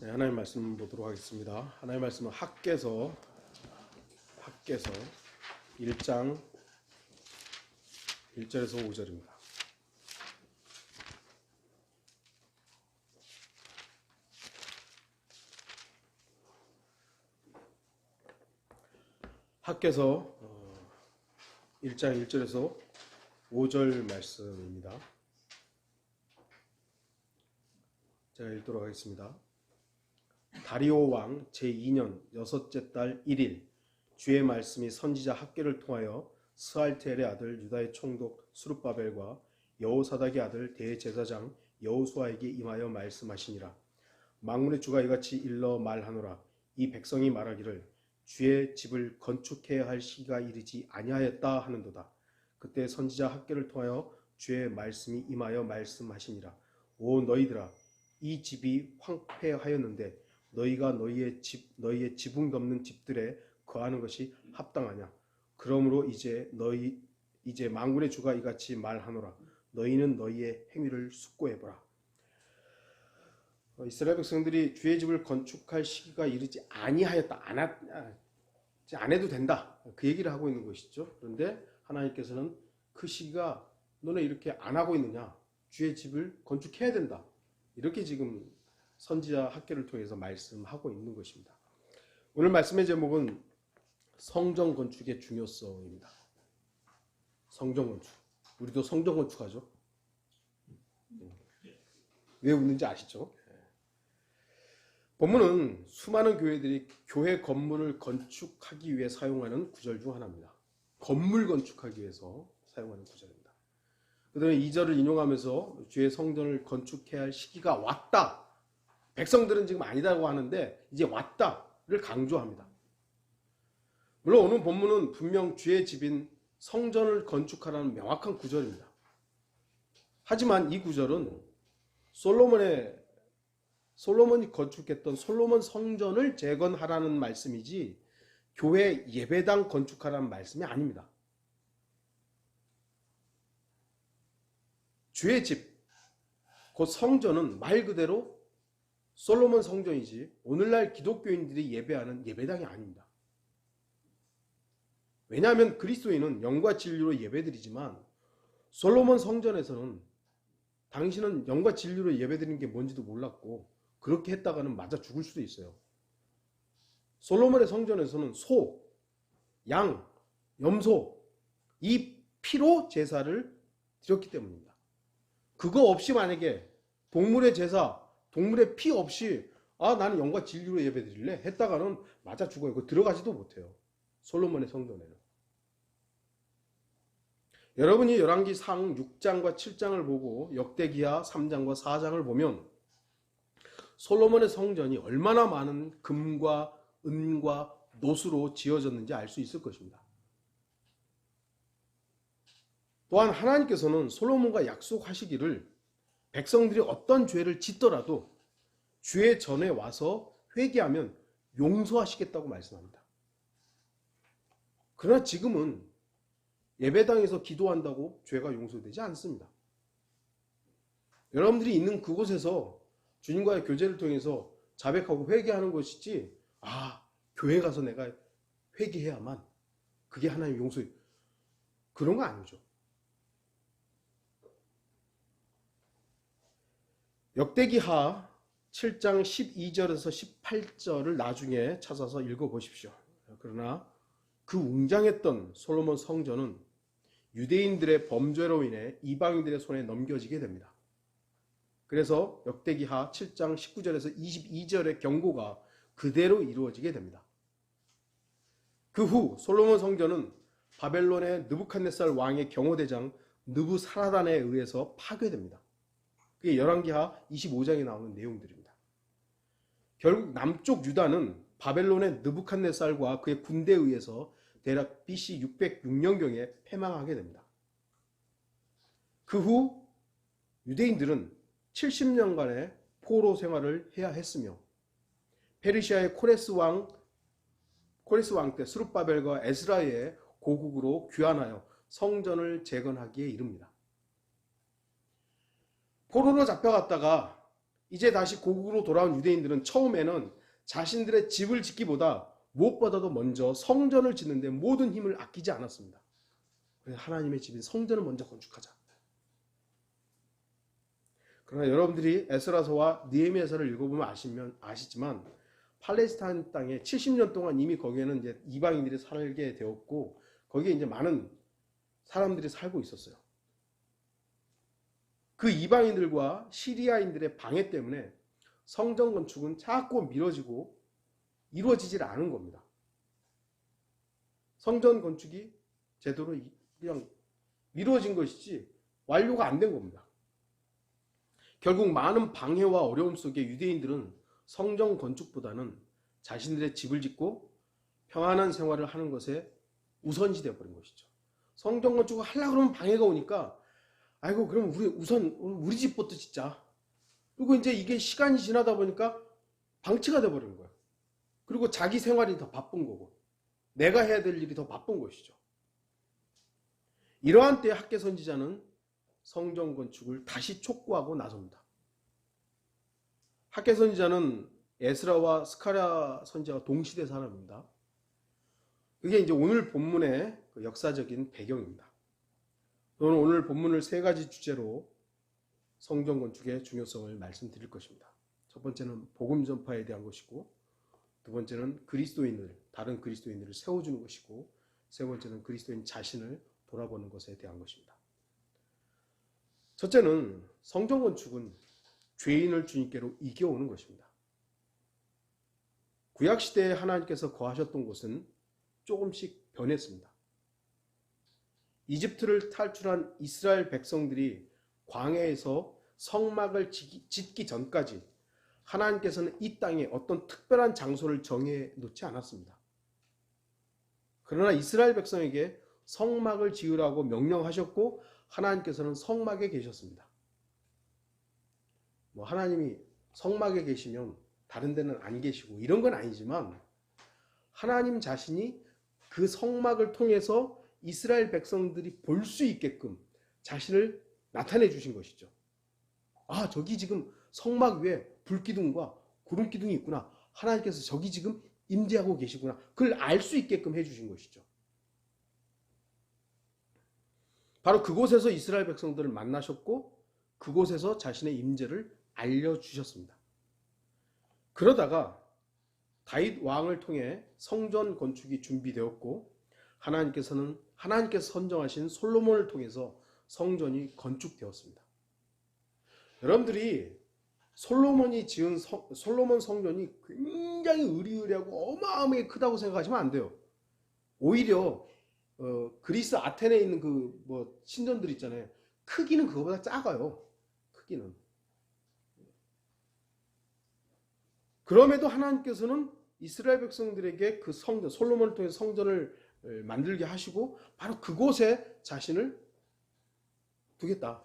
네, 하나님 말씀 보도록 하겠습니다. 하나님 말씀은 학개서 1장 1절에서 5절입니다. 학개서 1장 1절에서 5절 말씀입니다. 제가 읽도록 하겠습니다. 다리오 왕 제2년 여섯째 달 1일 주의 말씀이 선지자 학개를 통하여 스알티엘의 아들 유다의 총독 스룹바벨과 여호사닥의 아들 대제사장 여호수아에게 임하여 말씀하시니라. 만군의 주가 이같이 일러 말하노라. 이 백성이 말하기를 주의 집을 건축해야 할 시기가 이르지 아니하였다 하는도다. 그때 선지자 학개를 통하여 주의 말씀이 임하여 말씀하시니라. 오 너희들아, 이 집이 황폐하였는데 너희가 너희의 지붕 덮는 집들에 거하는 것이 합당하냐? 그러므로 이제 만군의 주가 이같이 말하노라. 너희는 너희의 행위를 숙고해보라. 이스라엘 백성들이 주의 집을 건축할 시기가 이르지 아니하였다. 안 해도 된다. 그 얘기를 하고 있는 것이죠. 그런데 하나님께서는 그 시기가 너네 이렇게 안 하고 있느냐? 주의 집을 건축해야 된다. 이렇게 지금 선지자 학개를 통해서 말씀하고 있는 것입니다. 오늘 말씀의 제목은 성전 건축의 중요성입니다. 성전 건축. 우리도 성전 건축하죠. 왜 웃는지 아시죠? 본문은 수많은 교회들이 교회 건물을 건축하기 위해 사용하는 구절 중 하나입니다. 건물 건축하기 위해서 사용하는 구절입니다. 그다음에 2절을 인용하면서 주의 성전을 건축해야 할 시기가 왔다. 백성들은 지금 아니다고 하는데 이제 왔다를 강조합니다. 물론 오늘 본문은 분명 주의 집인 성전을 건축하라는 명확한 구절입니다. 하지만 이 구절은 솔로몬이 건축했던 솔로몬 성전을 재건하라는 말씀이지 교회 예배당 건축하라는 말씀이 아닙니다. 주의 집, 곧 성전은 말 그대로 솔로몬 성전이지 오늘날 기독교인들이 예배하는 예배당이 아닙니다. 왜냐하면 그리스도인은 영과 진리로 예배드리지만 솔로몬 성전에서는 당신은 영과 진리로 예배드리는 게 뭔지도 몰랐고 그렇게 했다가는 맞아 죽을 수도 있어요. 솔로몬의 성전에서는 소, 양, 염소 이 피로 제사를 드렸기 때문입니다. 그거 없이 만약에 동물의 제사, 동물의 피 없이 나는 영과 진리로 예배드릴래 했다가는 맞아 죽어요. 그거 들어가지도 못해요. 솔로몬의 성전에는. 여러분이 열왕기상 6장과 7장을 보고 역대기하 3장과 4장을 보면 솔로몬의 성전이 얼마나 많은 금과 은과 노수로 지어졌는지 알 수 있을 것입니다. 또한 하나님께서는 솔로몬과 약속하시기를 백성들이 어떤 죄를 짓더라도 주의 전에 와서 회개하면 용서하시겠다고 말씀합니다. 그러나 지금은 예배당에서 기도한다고 죄가 용서되지 않습니다. 여러분들이 있는 그곳에서 주님과의 교제를 통해서 자백하고 회개하는 것이지 교회 가서 내가 회개해야만 그게 하나님 용서 그런 거 아니죠. 역대기하 7장 12절에서 18절을 나중에 찾아서 읽어보십시오. 그러나 그 웅장했던 솔로몬 성전은 유대인들의 범죄로 인해 이방인들의 손에 넘겨지게 됩니다. 그래서 역대기하 7장 19절에서 22절의 경고가 그대로 이루어지게 됩니다. 그 후 솔로몬 성전은 바벨론의 느부갓네살 왕의 경호대장 느부사라단에 의해서 파괴됩니다. 그게 열왕기하 25장에 나오는 내용들입니다. 결국 남쪽 유다는 바벨론의 느부갓네살과 그의 군대에 의해서 대략 BC 606년경에 패망하게 됩니다. 그 후 유대인들은 70년간의 포로 생활을 해야 했으며 페르시아의 코레스 왕 때 스룹바벨과 에스라의 고국으로 귀환하여 성전을 재건하기에 이릅니다. 포로로 잡혀갔다가 이제 다시 고국으로 돌아온 유대인들은 처음에는 자신들의 집을 짓기보다 무엇보다도 먼저 성전을 짓는데 모든 힘을 아끼지 않았습니다. 그래서 하나님의 집인 성전을 먼저 건축하자. 그러나 여러분들이 에스라서와 느헤미야서를 읽어보면 아시지만 팔레스타인 땅에 70년 동안 이미 거기에는 이제 이방인들이 살게 되었고 거기에 이제 많은 사람들이 살고 있었어요. 그 이방인들과 시리아인들의 방해 때문에 성전 건축은 자꾸 미뤄지고 이루어지질 않은 겁니다. 성전 건축이 제대로 그냥 미뤄진 것이지 완료가 안 된 겁니다. 결국 많은 방해와 어려움 속에 유대인들은 성전 건축보다는 자신들의 집을 짓고 평안한 생활을 하는 것에 우선시 되어버린 것이죠. 성전 건축을 하려고 그러면 방해가 오니까 아이고 그럼 우리 집부터 짓자. 그리고 이제 이게 시간이 지나다 보니까 방치가 돼버린 거예요. 그리고 자기 생활이 더 바쁜 거고 내가 해야 될 일이 더 바쁜 것이죠. 이러한 때에 학개 선지자는 성전 건축을 다시 촉구하고 나섭니다. 학개 선지자는 에스라와 스가랴 선지자가 동시대 사람입니다. 그게 이제 오늘 본문의 그 역사적인 배경입니다. 저는 오늘 본문을 세 가지 주제로 성전 건축의 중요성을 말씀드릴 것입니다. 첫 번째는 복음 전파에 대한 것이고, 두 번째는 다른 그리스도인들을 세워주는 것이고, 세 번째는 그리스도인 자신을 돌아보는 것에 대한 것입니다. 첫째는 성전 건축은 죄인을 주님께로 이겨오는 것입니다. 구약시대에 하나님께서 거하셨던 곳은 조금씩 변했습니다. 이집트를 탈출한 이스라엘 백성들이 광야에서 성막을 짓기 전까지 하나님께서는 이 땅에 어떤 특별한 장소를 정해 놓지 않았습니다. 그러나 이스라엘 백성에게 성막을 지으라고 명령하셨고 하나님께서는 성막에 계셨습니다. 하나님이 성막에 계시면 다른 데는 안 계시고 이런 건 아니지만 하나님 자신이 그 성막을 통해서 이스라엘 백성들이 볼 수 있게끔 자신을 나타내 주신 것이죠. 아, 저기 지금 성막 위에 불기둥과 구름기둥이 있구나. 하나님께서 저기 지금 임재하고 계시구나. 그걸 알 수 있게끔 해주신 것이죠. 바로 그곳에서 이스라엘 백성들을 만나셨고 그곳에서 자신의 임재를 알려주셨습니다. 그러다가 다윗 왕을 통해 성전 건축이 준비되었고 하나님께서 선정하신 솔로몬을 통해서 성전이 건축되었습니다. 여러분들이 솔로몬이 지은 솔로몬 성전이 굉장히 의리의리하고 어마어마하게 크다고 생각하시면 안 돼요. 오히려 그리스 아테네에 있는 그 신전들 있잖아요. 크기는 그거보다 작아요. 크기는. 그럼에도 하나님께서는 이스라엘 백성들에게 그 성전, 솔로몬을 통해 성전을 만들게 하시고 바로 그곳에 자신을 두겠다.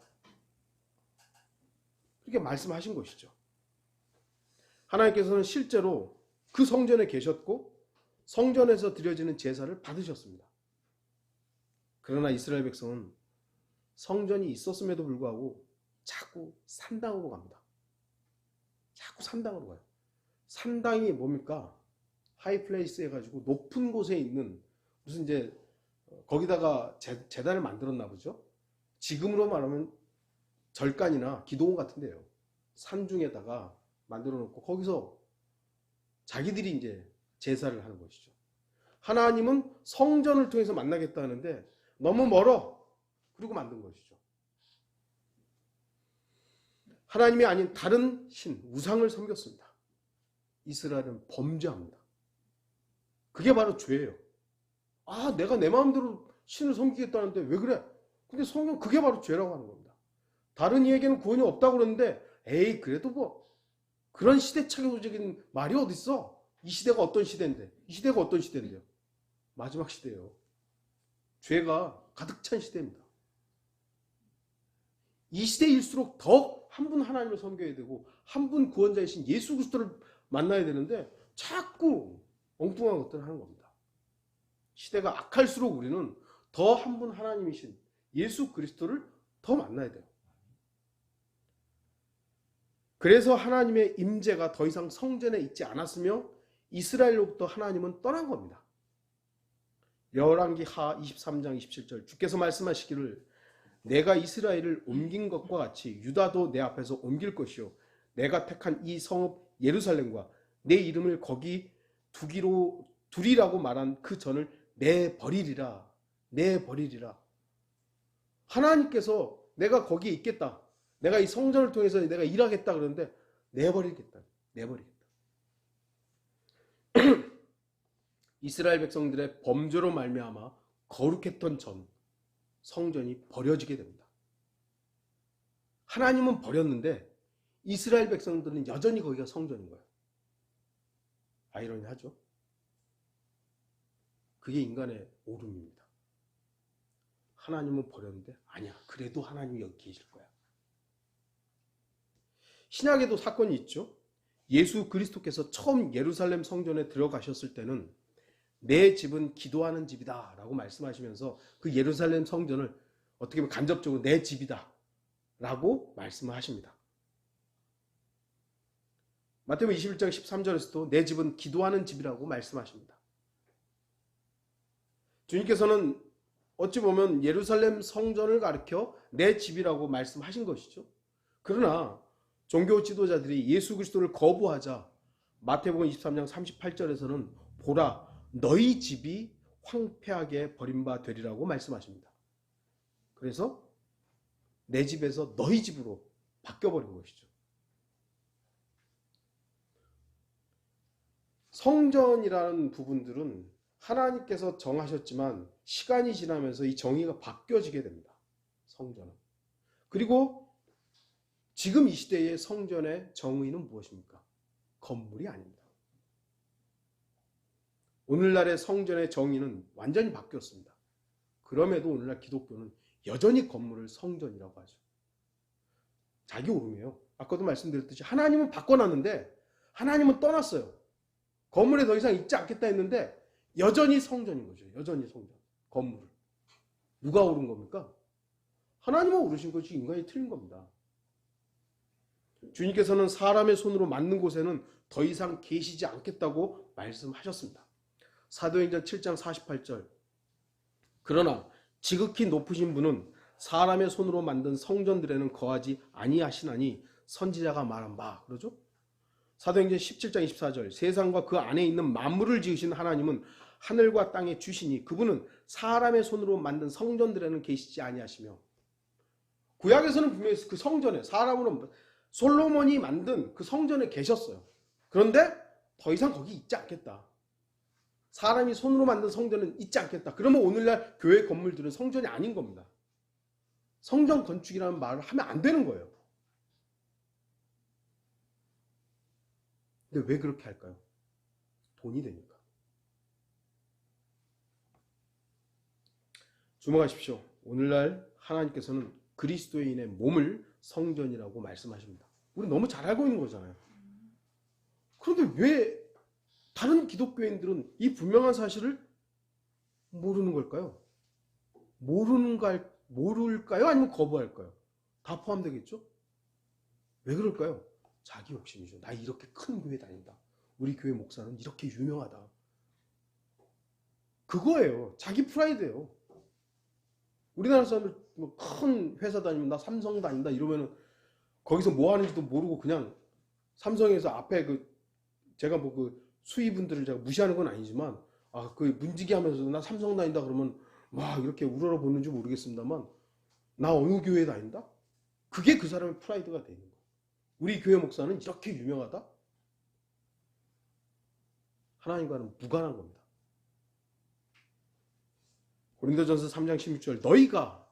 그렇게 말씀하신 것이죠. 하나님께서는 실제로 그 성전에 계셨고 성전에서 드려지는 제사를 받으셨습니다. 그러나 이스라엘 백성은 성전이 있었음에도 불구하고 자꾸 산당으로 갑니다. 자꾸 산당으로 가요. 산당이 뭡니까? 하이플레이스 해가지고 높은 곳에 있는 무슨 이제 거기다가 제단을 만들었나 보죠. 지금으로 말하면 절간이나 기도원 같은 데요. 산중에다가 만들어 놓고 거기서 자기들이 이제 제사를 하는 것이죠. 하나님은 성전을 통해서 만나겠다 하는데 너무 멀어. 그리고 만든 것이죠. 하나님이 아닌 다른 신, 우상을 섬겼습니다. 이스라엘은 범죄합니다. 그게 바로 죄예요. 아, 내가 내 마음대로 신을 섬기겠다는데 왜 그래? 근데 성경 그게 바로 죄라고 하는 겁니다. 다른 이에게는 구원이 없다고 그러는데 에이 그래도 그런 시대착오적인 말이 어딨어? 이 시대가 어떤 시대인데? 이 시대가 어떤 시대인데요? 마지막 시대예요. 죄가 가득 찬 시대입니다. 이 시대일수록 더 한 분 하나님을 섬겨야 되고 한 분 구원자이신 예수 그리스도를 만나야 되는데 자꾸 엉뚱한 것들을 하는 겁니다. 시대가 악할수록 우리는 더 한 분 하나님이신 예수 그리스도를 더 만나야 돼요. 그래서 하나님의 임재가 더 이상 성전에 있지 않았으며 이스라엘로부터 하나님은 떠난 겁니다. 열왕기 하 23장 27절 주께서 말씀하시기를 내가 이스라엘을 옮긴 것과 같이 유다도 내 앞에서 옮길 것이요 내가 택한 이 성읍 예루살렘과 내 이름을 거기 두리라고 말한 그 전을 내버리리라. 내버리리라. 하나님께서 내가 거기에 있겠다. 내가 이 성전을 통해서 내가 일하겠다 그러는데 내버리겠다. 내버리겠다. 이스라엘 백성들의 범죄로 말미암아 거룩했던 성전이 버려지게 됩니다. 하나님은 버렸는데 이스라엘 백성들은 여전히 거기가 성전인 거예요. 아이러니하죠? 그게 인간의 오름입니다. 하나님은 버렸는데 아니야. 그래도 하나님이 여기 계실 거야. 신약에도 사건이 있죠. 예수 그리스도께서 처음 예루살렘 성전에 들어가셨을 때는 내 집은 기도하는 집이다 라고 말씀하시면서 그 예루살렘 성전을 어떻게 보면 간접적으로 내 집이다 라고 말씀을 하십니다. 마태복음 21장 13절에서도 내 집은 기도하는 집이라고 말씀하십니다. 주님께서는 어찌 보면 예루살렘 성전을 가리켜 내 집이라고 말씀하신 것이죠. 그러나 종교 지도자들이 예수 그리스도를 거부하자 마태복음 23장 38절에서는 보라 너희 집이 황폐하게 버림바 되리라고 말씀하십니다. 그래서 내 집에서 너희 집으로 바뀌어버린 것이죠. 성전이라는 부분들은 하나님께서 정하셨지만 시간이 지나면서 이 정의가 바뀌어지게 됩니다. 성전은. 그리고 지금 이 시대의 성전의 정의는 무엇입니까? 건물이 아닙니다. 오늘날의 성전의 정의는 완전히 바뀌었습니다. 그럼에도 오늘날 기독교는 여전히 건물을 성전이라고 하죠. 자기 오름이에요. 아까도 말씀드렸듯이 하나님은 바꿔놨는데 하나님은 떠났어요. 건물에 더 이상 있지 않겠다 했는데 여전히 성전인 거죠. 여전히 성전. 건물을. 누가 오른 겁니까? 하나님은 오르신 것이 인간이 틀린 겁니다. 주님께서는 사람의 손으로 만든 곳에는 더 이상 계시지 않겠다고 말씀하셨습니다. 사도행전 7장 48절 그러나 지극히 높으신 분은 사람의 손으로 만든 성전들에는 거하지 아니하시나니 선지자가 말한 바 그러죠? 사도행전 17장 24절 세상과 그 안에 있는 만물을 지으신 하나님은 하늘과 땅의 주시니 그분은 사람의 손으로 만든 성전들에는 계시지 아니하시며 구약에서는 분명히 그 성전에 사람으로 솔로몬이 만든 그 성전에 계셨어요. 그런데 더 이상 거기 있지 않겠다. 사람이 손으로 만든 성전은 있지 않겠다. 그러면 오늘날 교회 건물들은 성전이 아닌 겁니다. 성전 건축이라는 말을 하면 안 되는 거예요. 근데 왜 그렇게 할까요? 돈이 되니까. 주목하십시오. 오늘날 하나님께서는 그리스도인의 몸을 성전이라고 말씀하십니다. 우리 너무 잘 알고 있는 거잖아요. 그런데 왜 다른 기독교인들은 이 분명한 사실을 모르는 걸까요? 모를까요? 아니면 거부할까요? 다 포함되겠죠? 왜 그럴까요? 자기 욕심이죠. 나 이렇게 큰 교회 다닌다. 우리 교회 목사는 이렇게 유명하다. 그거예요. 자기 프라이드예요. 우리나라 사람들 큰 회사 다니면 나 삼성 다닌다 이러면은 거기서 뭐 하는지도 모르고 그냥 삼성에서 앞에 제가 그 수의분들을 제가 무시하는 건 아니지만 그 문지기 하면서 나 삼성 다닌다 그러면 와 이렇게 우러러 보는지 모르겠습니다만 나 어느 교회에 다닌다? 그게 그 사람의 프라이드가 되는 거예요. 우리 교회 목사는 이렇게 유명하다? 하나님과는 무관한 겁니다. 고린도전서 3장 16절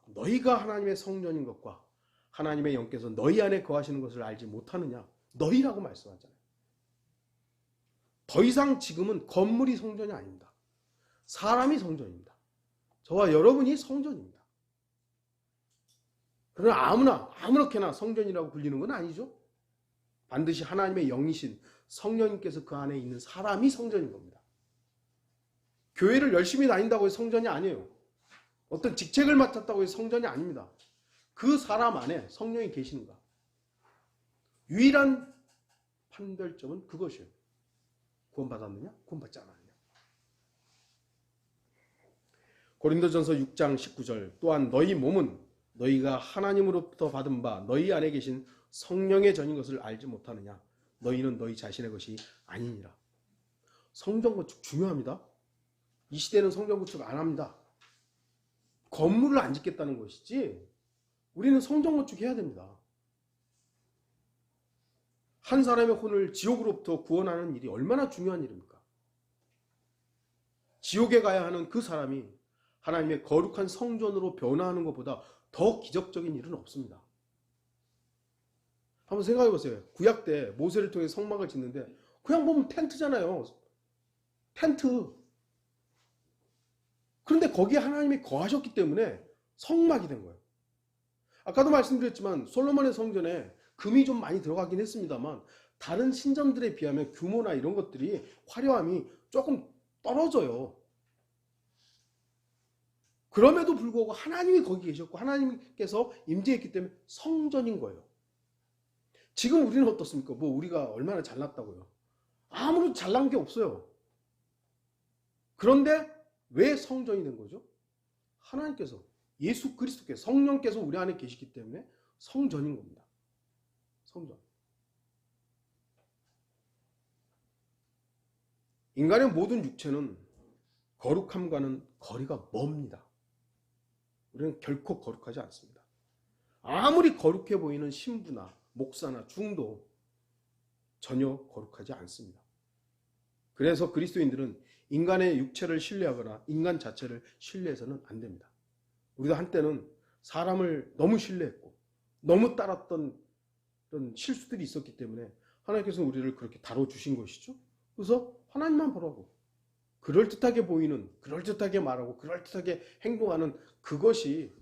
너희가 하나님의 성전인 것과 하나님의 영께서 너희 안에 거하시는 것을 알지 못하느냐? 너희라고 말씀하잖아요. 더 이상 지금은 건물이 성전이 아닙니다. 사람이 성전입니다. 저와 여러분이 성전입니다. 그러나 아무렇게나 성전이라고 불리는 건 아니죠. 반드시 하나님의 영이신 성령님께서 그 안에 있는 사람이 성전인 겁니다. 교회를 열심히 다닌다고 해서 성전이 아니에요. 어떤 직책을 맡았다고 해서 성전이 아닙니다. 그 사람 안에 성령이 계시는가. 유일한 판별점은 그것이에요. 구원받았느냐? 구원받지 않았느냐? 고린도전서 6장 19절 또한 너희 몸은 너희가 하나님으로부터 받은 바 너희 안에 계신 성령의 전인 것을 알지 못하느냐? 너희는 너희 자신의 것이 아니니라. 성전 건축 중요합니다. 이 시대는 성전 건축 안 합니다. 건물을 안 짓겠다는 것이지 우리는 성전 건축해야 됩니다. 한 사람의 혼을 지옥으로부터 구원하는 일이 얼마나 중요한 일입니까? 지옥에 가야 하는 그 사람이 하나님의 거룩한 성전으로 변화하는 것보다 더 기적적인 일은 없습니다. 한번 생각해 보세요. 구약 때 모세를 통해 성막을 짓는데 그냥 보면 텐트잖아요. 텐트. 그런데 거기에 하나님이 거하셨기 때문에 성막이 된 거예요. 아까도 말씀드렸지만 솔로몬의 성전에 금이 좀 많이 들어가긴 했습니다만 다른 신전들에 비하면 규모나 이런 것들이 화려함이 조금 떨어져요. 그럼에도 불구하고 하나님이 거기 계셨고 하나님께서 임재했기 때문에 성전인 거예요. 지금 우리는 어떻습니까? 뭐 우리가 얼마나 잘났다고요? 아무런 잘난 게 없어요. 그런데 왜 성전이 된 거죠? 하나님께서 예수 그리스도께서 성령께서 우리 안에 계시기 때문에 성전인 겁니다. 성전. 인간의 모든 육체는 거룩함과는 거리가 멉니다. 우리는 결코 거룩하지 않습니다. 아무리 거룩해 보이는 신부나 목사나 중도 전혀 거룩하지 않습니다. 그래서 그리스도인들은 인간의 육체를 신뢰하거나 인간 자체를 신뢰해서는 안 됩니다. 우리도 한때는 사람을 너무 신뢰했고 너무 따랐던 그런 실수들이 있었기 때문에 하나님께서 우리를 그렇게 다뤄주신 것이죠. 그래서 하나님만 보라고 그럴듯하게 보이는, 그럴듯하게 말하고 그럴듯하게 행동하는 그것이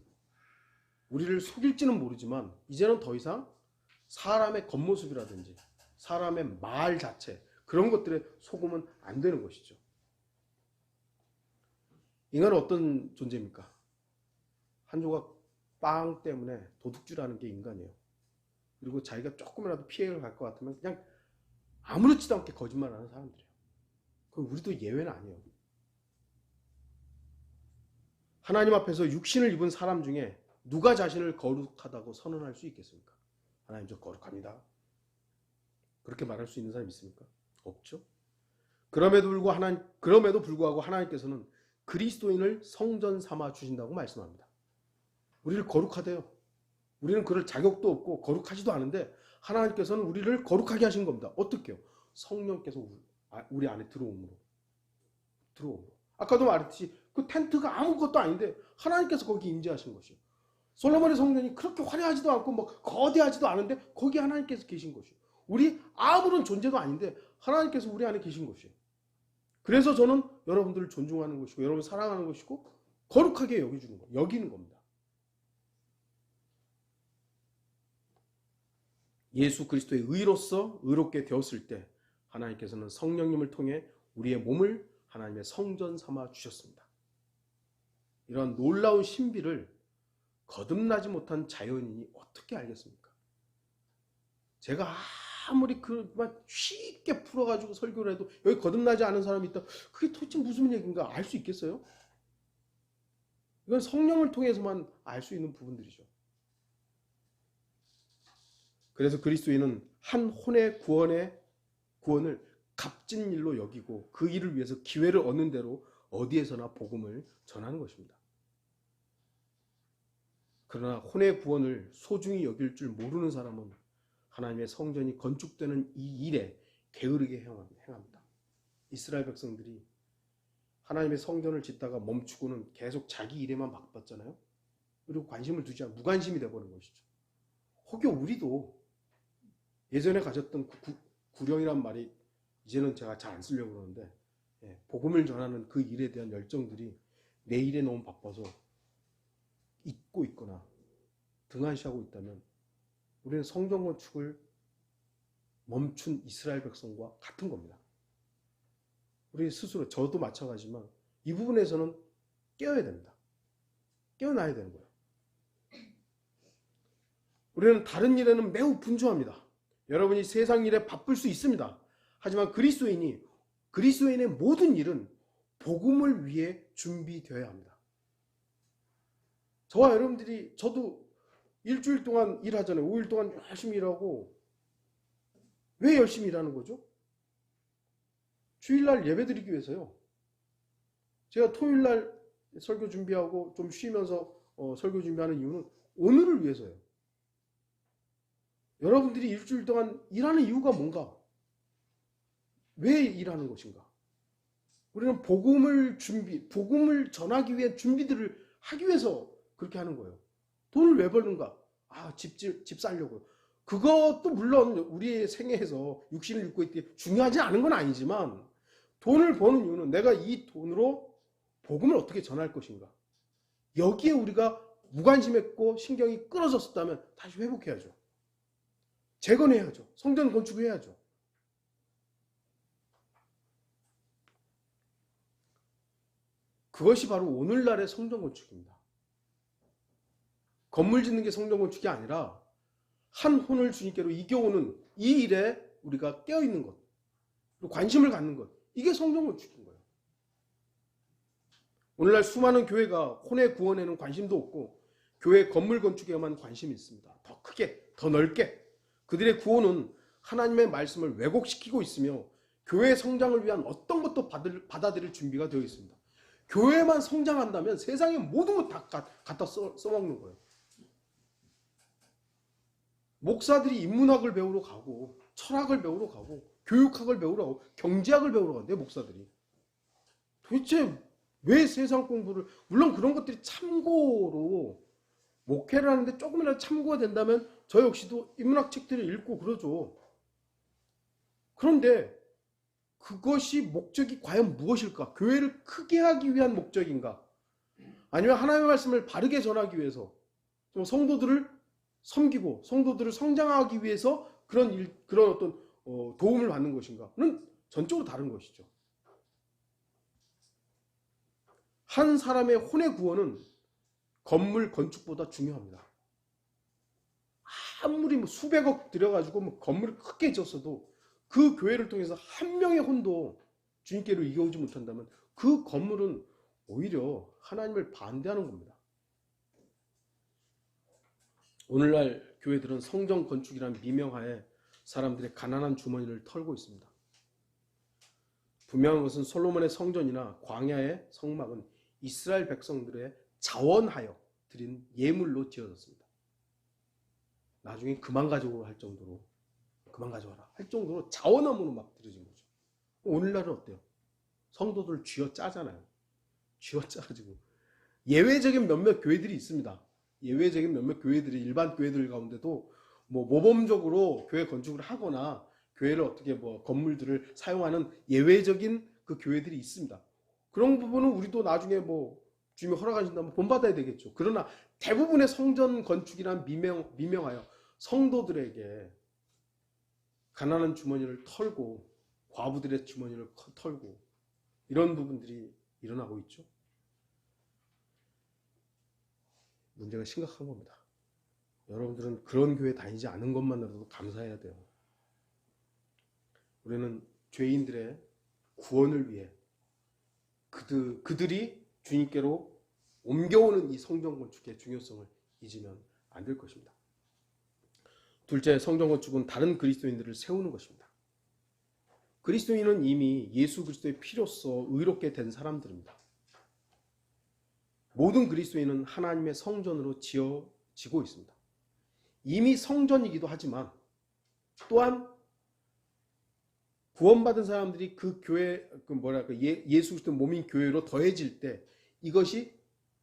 우리를 속일지는 모르지만 이제는 더 이상 사람의 겉모습이라든지 사람의 말 자체 그런 것들에 속으면 안 되는 것이죠. 인간은 어떤 존재입니까? 한 조각 빵 때문에 도둑질하는 게 인간이에요. 그리고 자기가 조금이라도 피해를 갈 것 같으면 그냥 아무렇지도 않게 거짓말하는 사람들이에요. 그럼 우리도 예외는 아니에요. 하나님 앞에서 육신을 입은 사람 중에 누가 자신을 거룩하다고 선언할 수 있겠습니까? 하나님 저 거룩합니다. 그렇게 말할 수 있는 사람 있습니까? 없죠. 그럼에도 불구하고 하나님께서는 그리스도인을 성전 삼아 주신다고 말씀합니다. 우리를 거룩하대요. 우리는 그럴 자격도 없고 거룩하지도 않은데 하나님께서는 우리를 거룩하게 하신 겁니다. 어떻게요? 성령께서 우리 안에 들어옴으로. 아까도 말했듯이 그 텐트가 아무것도 아닌데 하나님께서 거기 임재하신 것이에요. 솔로몬의 성전이 그렇게 화려하지도 않고 뭐 거대하지도 않은데 거기 하나님께서 계신 것이에요. 우리 아무런 존재도 아닌데 하나님께서 우리 안에 계신 것이에요. 그래서 저는 여러분들을 존중하는 것이고 여러분을 사랑하는 것이고 거룩하게 여기는 겁니다. 예수 그리스도의 의로서 의롭게 되었을 때 하나님께서는 성령님을 통해 우리의 몸을 하나님의 성전 삼아 주셨습니다. 이런 놀라운 신비를 거듭나지 못한 자연인이 어떻게 알겠습니까? 제가 아무리 쉽게 풀어가지고 설교를 해도 여기 거듭나지 않은 사람이 있다. 그게 도대체 무슨 얘기인가 알 수 있겠어요? 이건 성령을 통해서만 알 수 있는 부분들이죠. 그래서 그리스도인은 한 혼의 구원을 값진 일로 여기고 그 일을 위해서 기회를 얻는 대로 어디에서나 복음을 전하는 것입니다. 그러나 혼의 구원을 소중히 여길 줄 모르는 사람은 하나님의 성전이 건축되는 이 일에 게으르게 행합니다. 이스라엘 백성들이 하나님의 성전을 짓다가 멈추고는 계속 자기 일에만 바빴잖아요. 그리고 관심을 두지 않고 무관심이 되어버린 것이죠. 혹여 우리도 예전에 가졌던 구령이란 말이 이제는 제가 잘 안 쓰려고 그러는데 복음을 전하는 그 일에 대한 열정들이 내 일에 너무 바빠서 잊고 있거나 등한시하고 있다면 우리는 성전 건축을 멈춘 이스라엘 백성과 같은 겁니다. 우리 스스로 저도 마찬가지지만 이 부분에서는 깨어야 됩니다. 깨어나야 되는 거예요. 우리는 다른 일에는 매우 분주합니다. 여러분이 세상 일에 바쁠 수 있습니다. 하지만 그리스도인의 모든 일은 복음을 위해 준비되어야 합니다. 저와 여러분들이, 저도 일주일 동안 일하잖아요. 5일 동안 열심히 일하고. 왜 열심히 일하는 거죠? 주일날 예배 드리기 위해서요. 제가 토요일날 설교 준비하고 좀 쉬면서 설교 준비하는 이유는 오늘을 위해서요. 여러분들이 일주일 동안 일하는 이유가 뭔가? 왜 일하는 것인가? 우리는 복음을 전하기 위한 준비들을 하기 위해서 그렇게 하는 거예요. 돈을 왜 버는가? 집 살려고요. 그것도 물론 우리의 생애에서 육신을 입고 있기 중요하지 않은 건 아니지만, 돈을 버는 이유는 내가 이 돈으로 복음을 어떻게 전할 것인가? 여기에 우리가 무관심했고 신경이 끊어졌었다면 다시 회복해야죠. 재건해야죠. 성전 건축해야죠. 그것이 바로 오늘날의 성전 건축입니다. 건물 짓는 게 성전 건축이 아니라 한 혼을 주님께로 이겨오는 이 일에 우리가 깨어있는 것, 그리고 관심을 갖는 것, 이게 성전 건축인 거예요. 오늘날 수많은 교회가 혼의 구원에는 관심도 없고 교회 건물 건축에만 관심이 있습니다. 더 크게, 더 넓게. 그들의 구원은 하나님의 말씀을 왜곡시키고 있으며 교회 성장을 위한 어떤 것도 받아들일 준비가 되어 있습니다. 교회만 성장한다면 세상의 모든 것 다 갖다 써먹는 거예요. 목사들이 인문학을 배우러 가고 철학을 배우러 가고 교육학을 배우러 가고 경제학을 배우러 간대요. 목사들이. 도대체 왜 세상 공부를, 물론 그런 것들이 참고로 목회를 하는데 조금이라도 참고가 된다면 저 역시도 인문학 책들을 읽고 그러죠. 그런데 그것이 목적이 과연 무엇일까? 교회를 크게 하기 위한 목적인가? 아니면 하나님의 말씀을 바르게 전하기 위해서 좀 성도들을 섬기고 성도들을 성장하기 위해서 그런 어떤 도움을 받는 것인가는 전적으로 다른 것이죠. 한 사람의 혼의 구원은 건물 건축보다 중요합니다. 아무리 수백억 들여가지고 건물을 크게 지었어도 그 교회를 통해서 한 명의 혼도 주님께로 이겨오지 못한다면 그 건물은 오히려 하나님을 반대하는 겁니다. 오늘날 교회들은 성전 건축이란 미명하에 사람들의 가난한 주머니를 털고 있습니다. 분명한 것은 솔로몬의 성전이나 광야의 성막은 이스라엘 백성들의 자원하여 드린 예물로 지어졌습니다. 나중에 그만 가져오라 할 정도로, 그만 가져와라 할 정도로 자원함으로 막 드려진 거죠. 오늘날은 어때요? 성도들 쥐어짜잖아요. 쥐어짜가지고 예외적인 몇몇 교회들이 있습니다. 예외적인 몇몇 교회들이 일반 교회들 가운데도 모범적으로 교회 건축을 하거나 교회를 어떻게 건물들을 사용하는 예외적인 그 교회들이 있습니다. 그런 부분은 우리도 나중에 주님이 허락하신다면 본받아야 되겠죠. 그러나 대부분의 성전 건축이란 미명하여 성도들에게 가난한 주머니를 털고 과부들의 주머니를 털고 이런 부분들이 일어나고 있죠. 문제가 심각한 겁니다. 여러분들은 그런 교회 다니지 않은 것만으로도 감사해야 돼요. 우리는 죄인들의 구원을 위해 그들이 주님께로 옮겨오는 이 성전 건축의 중요성을 잊으면 안 될 것입니다. 둘째, 성전 건축은 다른 그리스도인들을 세우는 것입니다. 그리스도인은 이미 예수 그리스도의 피로써 의롭게 된 사람들입니다. 모든 그리스도인은 하나님의 성전으로 지어지고 있습니다. 이미 성전이기도 하지만 또한 구원받은 사람들이 그 교회, 예수 그리스도 몸인 교회로 더해질 때 이것이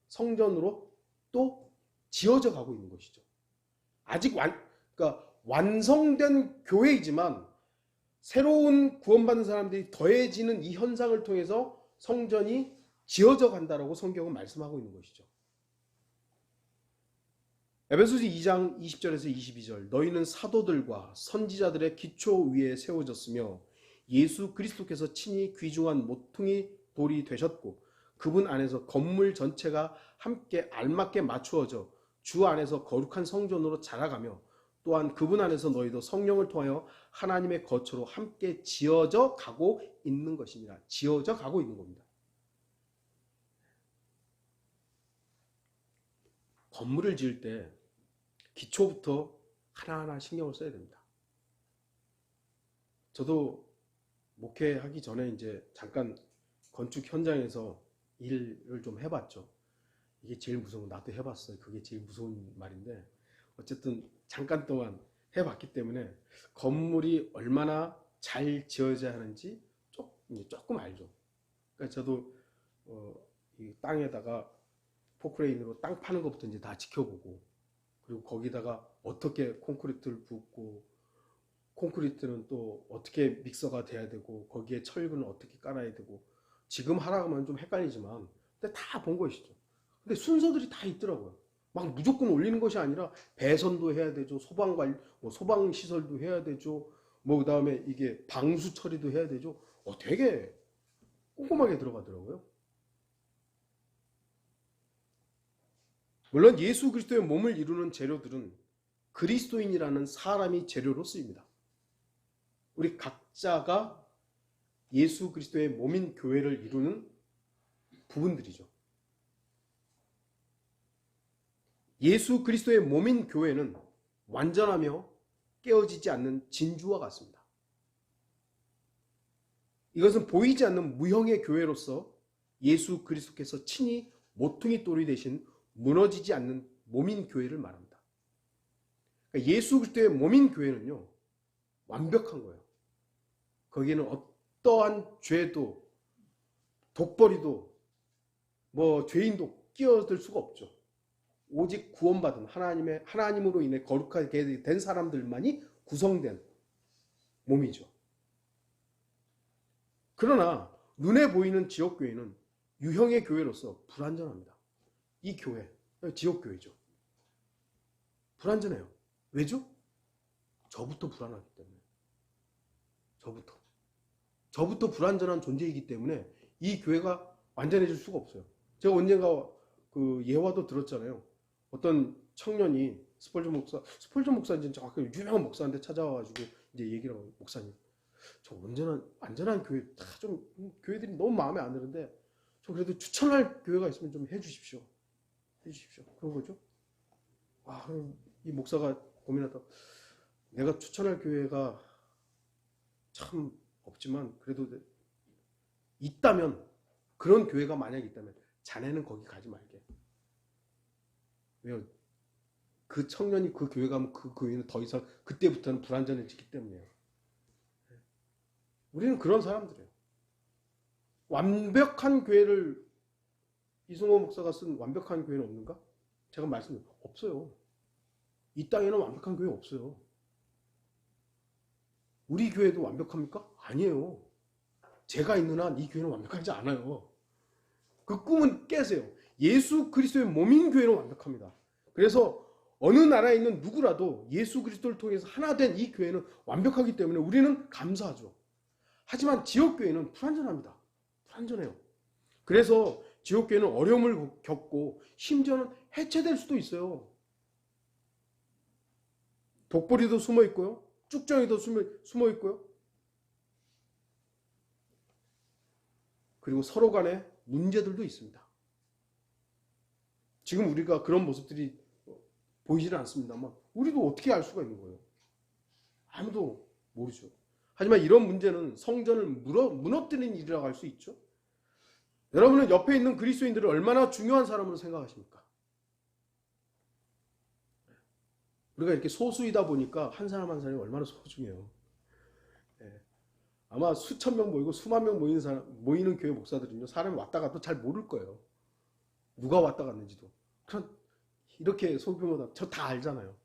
성전으로 또 지어져 가고 있는 것이죠. 아직 완성된 교회이지만 새로운 구원받은 사람들이 더해지는 이 현상을 통해서 성전이 지어져 간다라고 성경은 말씀하고 있는 것이죠. 에베소서 2장 20절에서 22절, 너희는 사도들과 선지자들의 기초 위에 세워졌으며 예수 그리스도께서 친히 귀중한 모퉁이 돌이 되셨고 그분 안에서 건물 전체가 함께 알맞게 맞추어져 주 안에서 거룩한 성전으로 자라가며 또 또한 그분 안에서 너희도 성령을 통하여 하나님의 거처로 함께 지어져 가고 있는 것입니다. 지어져 가고 있는 겁니다. 건물을 지을 때 기초부터 하나하나 신경을 써야 됩니다. 저도 목회하기 전에 이제 잠깐 건축 현장에서 일을 좀 해봤죠. 이게 제일 무서운, 나도 해봤어요. 그게 제일 무서운 말인데 어쨌든 잠깐 동안 해봤기 때문에 건물이 얼마나 잘 지어져야 하는지 조금 알죠. 그러니까 저도 이 땅에다가 포크레인으로 땅 파는 것부터 이제 다 지켜보고, 그리고 거기다가 어떻게 콘크리트를 붓고, 콘크리트는 또 어떻게 믹서가 돼야 되고, 거기에 철근을 어떻게 깔아야 되고, 지금 하라면 좀 헷갈리지만 근데 다 본 것이죠. 근데 순서들이 다 있더라고요. 막 무조건 올리는 것이 아니라 배선도 해야 되죠. 소방 시설도 해야 되죠. 뭐 그다음에 이게 방수 처리도 해야 되죠. 되게 꼼꼼하게 들어가더라고요. 물론 예수 그리스도의 몸을 이루는 재료들은 그리스도인이라는 사람이 재료로 쓰입니다. 우리 각자가 예수 그리스도의 몸인 교회를 이루는 부분들이죠. 예수 그리스도의 몸인 교회는 완전하며 깨어지지 않는 진주와 같습니다. 이것은 보이지 않는 무형의 교회로서 예수 그리스도께서 친히 모퉁이 돌이 되신 무너지지 않는 몸인 교회를 말합니다. 그러니까 예수 그리스도의 몸인 교회는요, 완벽한 거예요. 거기에는 어떠한 죄도, 독벌이도, 죄인도 끼어들 수가 없죠. 오직 구원받은 하나님으로 인해 거룩하게 된 사람들만이 구성된 몸이죠. 그러나 눈에 보이는 지역교회는 유형의 교회로서 불완전합니다. 이 교회, 지역교회죠. 불완전해요. 왜죠? 저부터 불안하기 때문에. 저부터 불완전한 존재이기 때문에 이 교회가 완전해질 수가 없어요. 제가 언젠가 그 예화도 들었잖아요. 어떤 청년이 스펄전 목사인지 정확히 유명한 목사한테 찾아와가지고 이제 얘기를 하고, 목사님, 저 완전한 교회, 교회들이 너무 마음에 안 드는데, 저 그래도 추천할 교회가 있으면 좀 해주십시오. 그런 거죠. 이 목사가 고민하다, 내가 추천할 교회가 참 없지만, 그래도 있다면, 그런 교회가 만약에 있다면, 자네는 거기 가지 말게. 왜요? 그 청년이 그 교회 가면 그 교회는 더 이상 그때부터는 불완전해지기 때문이에요. 우리는 그런 사람들이에요. 완벽한 교회를, 이승호 목사가 쓴 완벽한 교회는 없는가? 제가 말씀드려요. 없어요. 이 땅에는 완벽한 교회 없어요. 우리 교회도 완벽합니까? 아니에요. 제가 있는 한 이 교회는 완벽하지 않아요. 그 꿈은 깨세요. 예수 그리스도의 몸인 교회는 완벽합니다. 그래서 어느 나라에 있는 누구라도 예수 그리스도를 통해서 하나 된 이 교회는 완벽하기 때문에 우리는 감사하죠. 하지만 지역교회는 불완전합니다. 불완전해요. 그래서 지역교회는 어려움을 겪고 심지어는 해체될 수도 있어요. 독보리도 숨어 있고요. 쭉정이도 숨어 있고요. 그리고 서로 간에 문제들도 있습니다. 지금 우리가 그런 모습들이 보이지는 않습니다만 우리도 어떻게 알 수가 있는 거예요? 아무도 모르죠. 하지만 이런 문제는 성전을 무너뜨리는 일이라고 할 수 있죠. 여러분은 옆에 있는 그리스도인들을 얼마나 중요한 사람으로 생각하십니까? 우리가 이렇게 소수이다 보니까 한 사람 한 사람이 얼마나 소중해요. 아마 수천 명 모이고 수만 명 모이는 교회 목사들은요, 사람이 왔다 가도 잘 모를 거예요. 누가 왔다 갔는지도. 이렇게 소규모다, 저 다 알잖아요.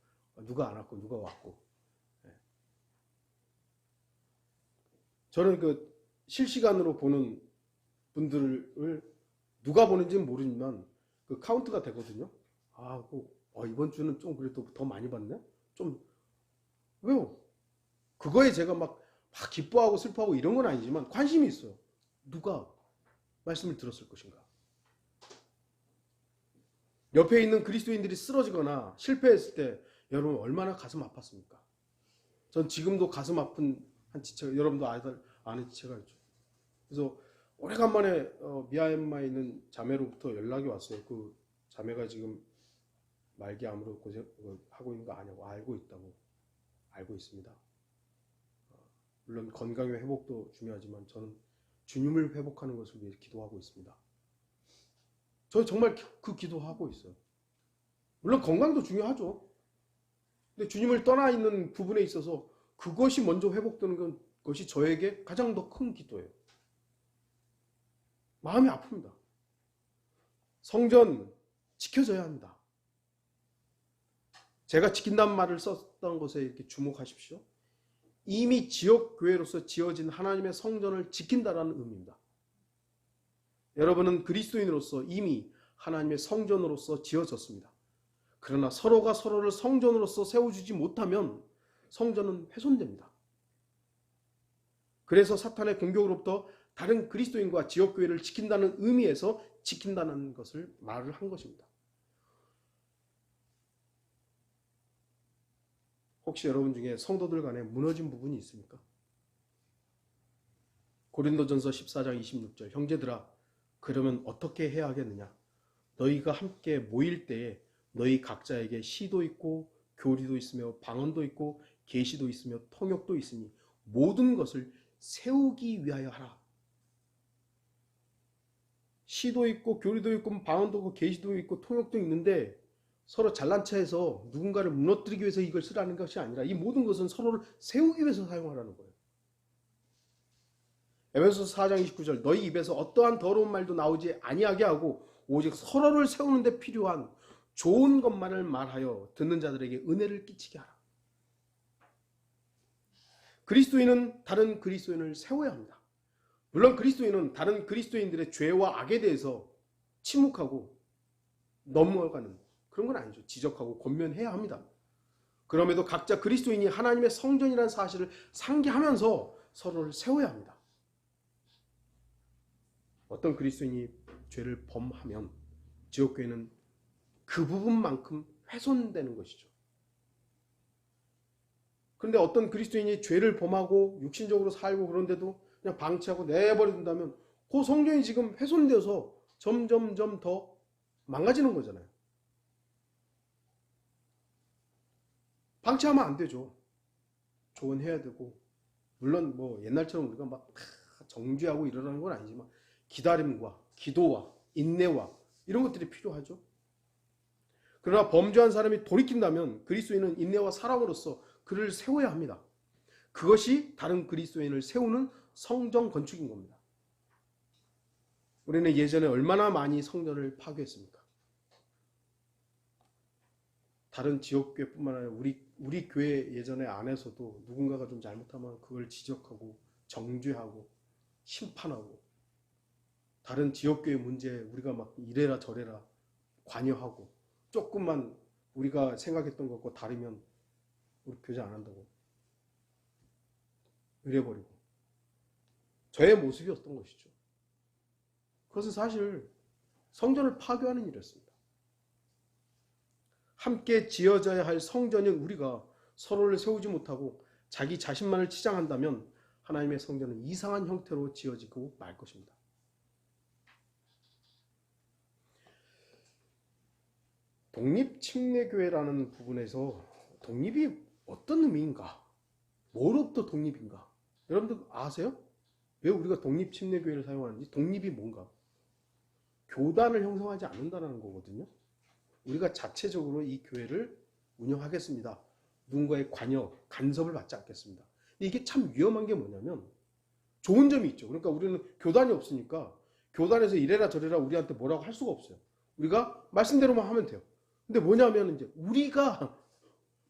누가 안 왔고 누가 왔고. 저는 그 실시간으로 보는 분들을 누가 보는지는 모르지만 그 카운트가 되거든요. 이번 주는 좀 그래도 더 많이 봤네? 왜요? 그거에 제가 막 기뻐하고 슬퍼하고 이런 건 아니지만 관심이 있어요. 누가 말씀을 들었을 것인가? 옆에 있는 그리스도인들이 쓰러지거나 실패했을 때 여러분 얼마나 가슴 아팠습니까? 전 지금도 가슴 아픈 한 지체가, 여러분도 아는 지체가 있죠. 그래서 오래간만에 미얀마에 있는 자매로부터 연락이 왔어요. 그 자매가 지금 말기암으로 하고 있는 거 아냐고. 알고 있다고. 알고 있습니다. 물론 건강의 회복도 중요하지만 저는 주님을 회복하는 것을 위해 기도하고 있습니다. 저 정말 그 기도하고 있어요. 물론 건강도 중요하죠. 근데 주님을 떠나 있는 부분에 있어서 그것이 먼저 회복되는 것이 저에게 가장 더 큰 기도예요. 마음이 아픕니다. 성전 지켜져야 합니다. 제가 지킨다는 말을 썼던 것에 이렇게 주목하십시오. 이미 지역교회로서 지어진 하나님의 성전을 지킨다라는 의미입니다. 여러분은 그리스도인으로서 이미 하나님의 성전으로서 지어졌습니다. 그러나 서로가 서로를 성전으로서 세워주지 못하면 성전은 훼손됩니다. 그래서 사탄의 공격으로부터 다른 그리스도인과 지역교회를 지킨다는 의미에서 지킨다는 것을 말을 한 것입니다. 혹시 여러분 중에 성도들 간에 무너진 부분이 있습니까? 고린도전서 14장 26절 형제들아 그러면 어떻게 해야 하겠느냐? 너희가 함께 모일 때에 너희 각자에게 시도 있고 교리도 있으며 방언도 있고 계시도 있으며 통역도 있으니 모든 것을 세우기 위하여 하라. 시도 있고 교리도 있고 방언도 있고 계시도 있고 통역도 있는데 서로 잘난 체해서 누군가를 무너뜨리기 위해서 이걸 쓰라는 것이 아니라 이 모든 것은 서로를 세우기 위해서 사용하라는 거예요. 에베소서 4장 29절 너희 입에서 어떠한 더러운 말도 나오지 아니하게 하고 오직 서로를 세우는 데 필요한 좋은 것만을 말하여 듣는 자들에게 은혜를 끼치게 하라. 그리스도인은 다른 그리스도인을 세워야 합니다. 물론 그리스도인은 다른 그리스도인들의 죄와 악에 대해서 침묵하고 넘어가는 그런 건 아니죠. 지적하고 권면해야 합니다. 그럼에도 각자 그리스도인이 하나님의 성전이라는 사실을 상기하면서 서로를 세워야 합니다. 어떤 그리스도인이 죄를 범하면 지옥교회는 그 부분만큼 훼손되는 것이죠. 그런데 어떤 그리스도인이 죄를 범하고 육신적으로 살고 그런데도 그냥 방치하고 내버려둔다면 그 성전이 지금 훼손되어서 점점점 더 망가지는 거잖아요. 방치하면 안 되죠. 조언해야 되고 물론 뭐 옛날처럼 우리가 막 정죄하고 이러라는 건 아니지만 기다림과 기도와 인내와 이런 것들이 필요하죠. 그러나 범죄한 사람이 돌이킨다면 그리스도인은 인내와 사랑으로서 그를 세워야 합니다. 그것이 다른 그리스도인을 세우는 성전 건축인 겁니다. 우리는 예전에 얼마나 많이 성전을 파괴했습니까? 다른 지역교회뿐만 아니라 우리 교회 예전에 안에서도 누군가가 좀 잘못하면 그걸 지적하고 정죄하고 심판하고 다른 지역교회 문제에 우리가 막 이래라 저래라 관여하고 조금만 우리가 생각했던 것과 다르면 우리 교제 안 한다고 이래버리고 저의 모습이었던 것이죠. 그것은 사실 성전을 파괴하는 일이었습니다. 함께 지어져야 할 성전인 우리가 서로를 세우지 못하고 자기 자신만을 치장한다면 하나님의 성전은 이상한 형태로 지어지고 말 것입니다. 독립침례교회라는 부분에서 독립이 어떤 의미인가? 뭐로부터 독립인가? 여러분들 아세요? 왜 우리가 독립침례교회를 사용하는지? 독립이 뭔가? 교단을 형성하지 않는다는 거거든요. 우리가 자체적으로 이 교회를 운영하겠습니다. 누군가의 관여, 간섭을 받지 않겠습니다. 이게 참 위험한 게 뭐냐면 좋은 점이 있죠. 그러니까 우리는 교단이 없으니까 교단에서 이래라 저래라 우리한테 뭐라고 할 수가 없어요. 우리가 말씀대로만 하면 돼요. 근데 뭐냐면 이제 우리가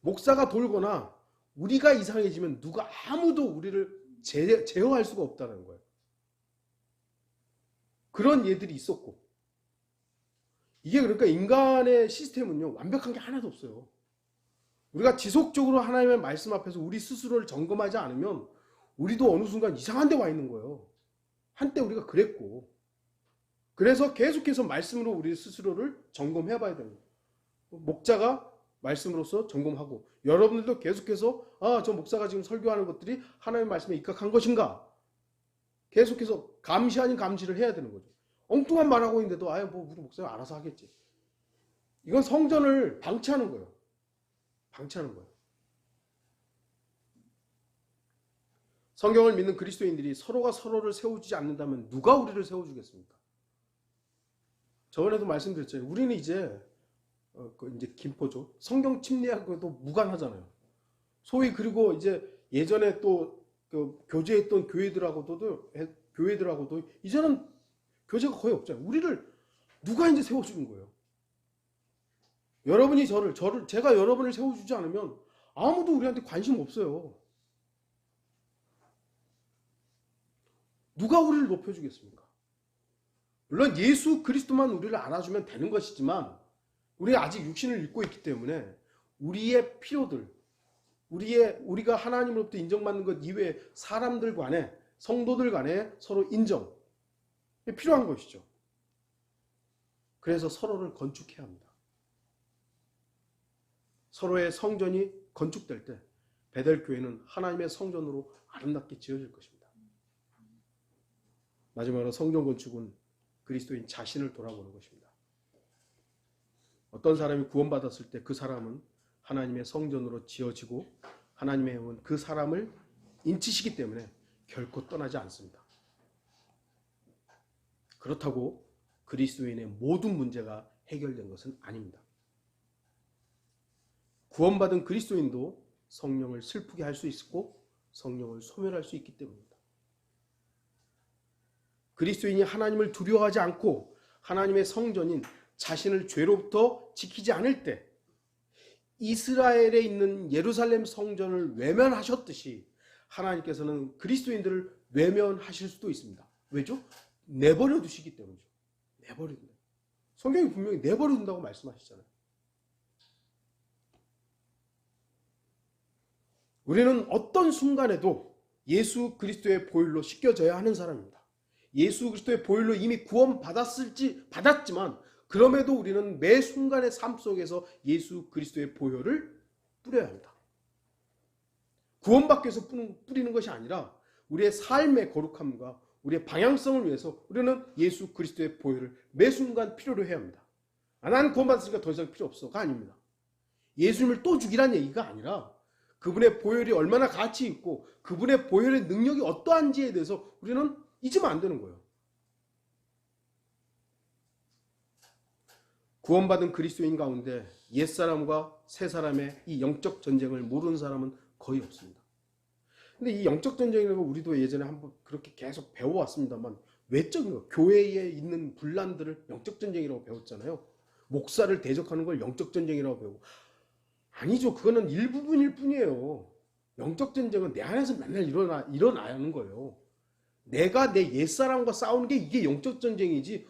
목사가 돌거나 우리가 이상해지면 누가 아무도 우리를 제어할 수가 없다는 거예요. 그런 예들이 있었고 이게 그러니까 인간의 시스템은요 완벽한 게 하나도 없어요. 우리가 지속적으로 하나님의 말씀 앞에서 우리 스스로를 점검하지 않으면 우리도 어느 순간 이상한 데 와 있는 거예요. 한때 우리가 그랬고 그래서 계속해서 말씀으로 우리 스스로를 점검해 봐야 되는 거예요. 목자가 말씀으로서 점검하고, 여러분들도 계속해서 저 목사가 지금 설교하는 것들이 하나님의 말씀에 입각한 것인가 계속해서 감시 아닌 감시를 해야 되는 거죠. 엉뚱한 말하고 있는데도 뭐 우리 목사가 알아서 하겠지. 이건 성전을 방치하는 거예요. 방치하는 거예요. 성경을 믿는 그리스도인들이 서로가 서로를 세워주지 않는다면 누가 우리를 세워주겠습니까? 저번에도 말씀드렸잖아요. 우리는 이제 이제 김포죠. 성경 침례하고도 무관하잖아요. 소위 그리고 이제 예전에 또 그 교제했던 교회들하고도 이제는 교제가 거의 없잖아요. 우리를 누가 이제 세워주는 거예요? 여러분이 제가 여러분을 세워주지 않으면 아무도 우리한테 관심 없어요. 누가 우리를 높여주겠습니까? 물론 예수 그리스도만 우리를 안아주면 되는 것이지만 우리가 아직 육신을 입고 있기 때문에 우리의 필요들, 우리가 하나님으로부터 인정받는 것 이외에 사람들 간에, 성도들 간에 서로 인정, 필요한 것이죠. 그래서 서로를 건축해야 합니다. 서로의 성전이 건축될 때 베델교회는 하나님의 성전으로 아름답게 지어질 것입니다. 마지막으로 성전 건축은 그리스도인 자신을 돌아보는 것입니다. 어떤 사람이 구원받았을 때 그 사람은 하나님의 성전으로 지어지고 하나님의 영은 그 사람을 인치시기 때문에 결코 떠나지 않습니다. 그렇다고 그리스도인의 모든 문제가 해결된 것은 아닙니다. 구원받은 그리스도인도 성령을 슬프게 할 수 있고 성령을 소멸할 수 있기 때문입니다. 그리스도인이 하나님을 두려워하지 않고 하나님의 성전인 자신을 죄로부터 지키지 않을 때 이스라엘에 있는 예루살렘 성전을 외면하셨듯이 하나님께서는 그리스도인들을 외면하실 수도 있습니다. 왜죠? 내버려 두시기 때문이죠. 내버려 둔다. 성경이 분명히 내버려 둔다고 말씀하시잖아요. 우리는 어떤 순간에도 예수 그리스도의 보혈로 씻겨져야 하는 사람입니다. 예수 그리스도의 보혈로 이미 받았지만 그럼에도 우리는 매 순간의 삶 속에서 예수 그리스도의 보혈을 뿌려야 합니다. 구원받기 위해서 뿌리는 것이 아니라 우리의 삶의 거룩함과 우리의 방향성을 위해서 우리는 예수 그리스도의 보혈을 매 순간 필요로 해야 합니다. 나는 구원받았으니까 더 이상 필요 없어가 아닙니다. 예수님을 또 죽이라는 얘기가 아니라 그분의 보혈이 얼마나 가치 있고 그분의 보혈의 능력이 어떠한지에 대해서 우리는 잊으면 안 되는 거예요. 구원받은 그리스도인 가운데 옛사람과 새사람의 이 영적 전쟁을 모르는 사람은 거의 없습니다. 근데 이 영적 전쟁이라고 우리도 예전에 한번 그렇게 계속 배워왔습니다만 외적인 거, 교회에 있는 분란들을 영적 전쟁이라고 배웠잖아요. 목사를 대적하는 걸 영적 전쟁이라고 배우고 아니죠. 그거는 일부분일 뿐이에요. 영적 전쟁은 내 안에서 맨날 일어나야 하는 거예요. 내가 내 옛사람과 싸우는 게 이게 영적 전쟁이지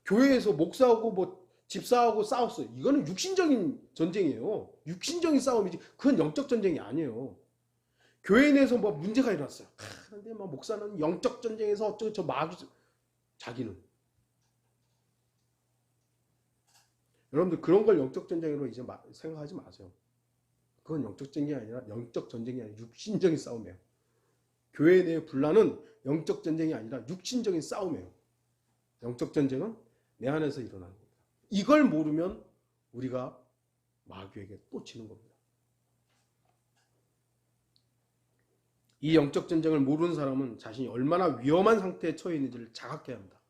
교회에서 목사하고 집사하고 싸웠어요. 이거는 육신적인 전쟁이에요. 육신적인 싸움이지 그건 영적 전쟁이 아니에요. 교회 내에서 문제가 일어났어요. 근데 목사는 영적 전쟁에서 어쩌고 저 마귀 자기는 여러분들 그런 걸 영적 전쟁으로 이제 생각하지 마세요. 그건 영적 전쟁이 아니라 육신적인 싸움이에요. 교회 내의 분란은 영적 전쟁이 아니라 육신적인 싸움이에요. 영적 전쟁은 내 안에서 일어나는 겁니다. 이걸 모르면 우리가 마귀에게 또 지는 겁니다. 이 영적 전쟁을 모르는 사람은 자신이 얼마나 위험한 상태에 처해 있는지를 자각해야 합니다.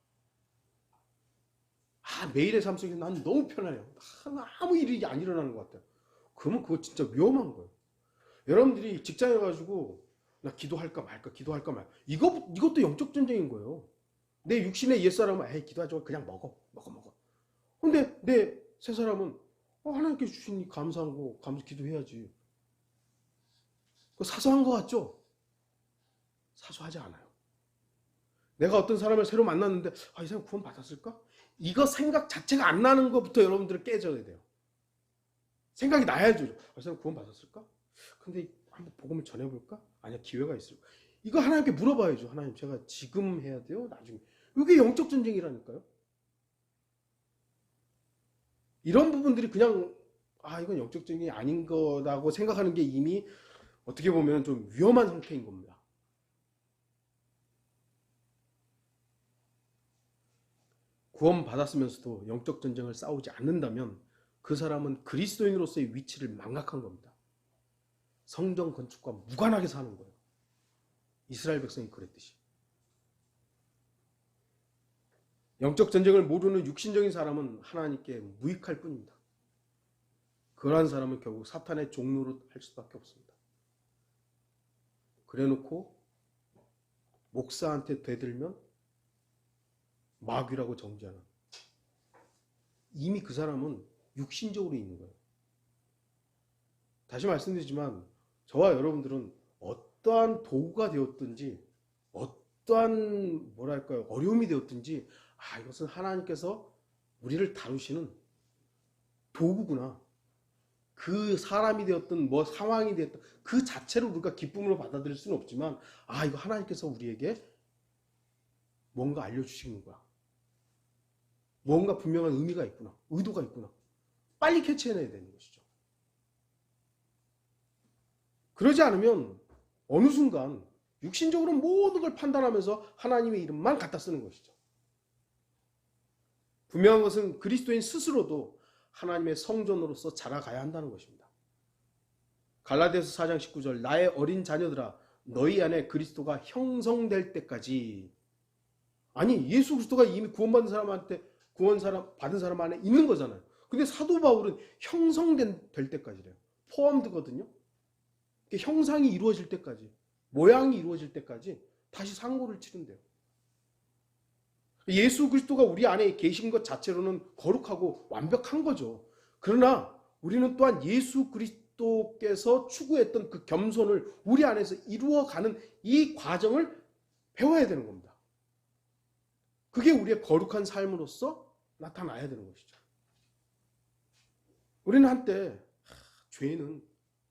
매일의 삶 속에서 난 너무 편해요. 아무 일이 안 일어나는 것 같아요. 그러면 그거 진짜 위험한 거예요. 여러분들이 직장에 가지고 나 기도할까 말까 이것도 영적 전쟁인 거예요. 내 육신의 옛사람은 기도하지 마 그냥 먹어. 근데 내 새사람은 하나님께 주시니 감사하고 기도해야지. 그거 사소한 것 같죠? 사소하지 않아요. 내가 어떤 사람을 새로 만났는데 이 사람 구원 받았을까? 이거 생각 자체가 안 나는 것부터 여러분들은 깨져야 돼요. 생각이 나야죠. 이 사람 구원 받았을까? 근데 한번 복음을 전해볼까? 아니야 기회가 있을까? 이거 하나님께 물어봐야죠. 하나님 제가 지금 해야 돼요? 나중에. 이게 영적 전쟁이라니까요. 이런 부분들이 그냥 이건 영적 전쟁이 아닌 거라고 생각하는 게 이미 어떻게 보면 좀 위험한 상태인 겁니다. 구원받았으면서도 영적 전쟁을 싸우지 않는다면 그 사람은 그리스도인으로서의 위치를 망각한 겁니다. 성전 건축과 무관하게 사는 거예요. 이스라엘 백성이 그랬듯이. 영적 전쟁을 모르는 육신적인 사람은 하나님께 무익할 뿐입니다. 그러한 사람은 결국 사탄의 종로로 할 수밖에 없습니다. 그래놓고 목사한테 대들면 마귀라고 정죄하는, 이미 그 사람은 육신적으로 있는 거예요. 다시 말씀드리지만 저와 여러분들은 어떠한 도구가 되었든지 어떠한 어려움이 되었든지 이것은 하나님께서 우리를 다루시는 도구구나. 그 사람이 되었든 뭐 상황이 되었든 그 자체로 우리가 기쁨으로 받아들일 수는 없지만 이거 하나님께서 우리에게 뭔가 알려주시는 거야. 뭔가 분명한 의미가 있구나. 의도가 있구나. 빨리 캐치해내야 되는 것이죠. 그러지 않으면 어느 순간 육신적으로 모든 걸 판단하면서 하나님의 이름만 갖다 쓰는 것이죠. 분명한 것은 그리스도인 스스로도 하나님의 성전으로서 자라가야 한다는 것입니다. 갈라디아서 4장 19절 나의 어린 자녀들아 너희 안에 그리스도가 형성될 때까지. 아니 예수 그리스도가 이미 구원받은 받은 사람 안에 있는 거잖아요. 근데 사도 바울은 형성될 때까지래요. 포함드거든요. 형상이 이루어질 때까지, 모양이 이루어질 때까지 다시 상고를 치른대요. 예수 그리스도가 우리 안에 계신 것 자체로는 거룩하고 완벽한 거죠. 그러나 우리는 또한 예수 그리스도께서 추구했던 그 겸손을 우리 안에서 이루어가는 이 과정을 배워야 되는 겁니다. 그게 우리의 거룩한 삶으로서 나타나야 되는 것이죠. 우리는 한때 죄는